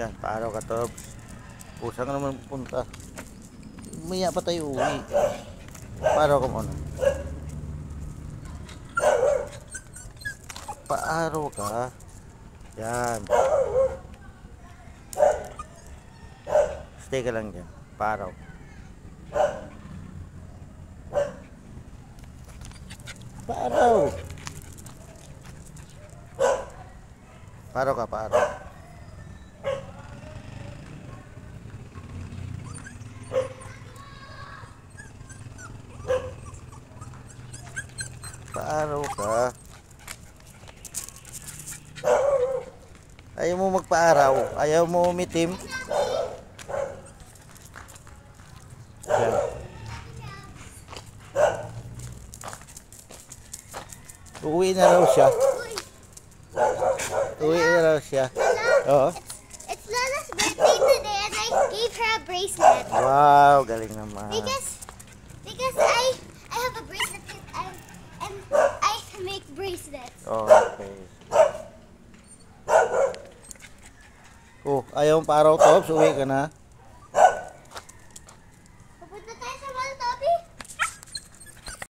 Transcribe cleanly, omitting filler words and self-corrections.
Yan, paaraw ka, Tobs. Saan ka naman punta? Maya pa tayo uwi. Paaraw ka muna. Paaraw ka. Yan. Stay ka lang dyan. Paaraw. Paaraw. Paaraw ka, paaraw. Paaraw ka. Ayaw mo magpaaraw. Ayaw mo umitim. Yan. Uwi na raw siya. Uwi na raw siya. Oo. It's Lola's birthday today and I gave her a bracelet. Wow, galing naman. Because I have a bracelet and I make bracelets. Okay. Oh, ayaw mo paaraw, Tobs. Uwi ka na.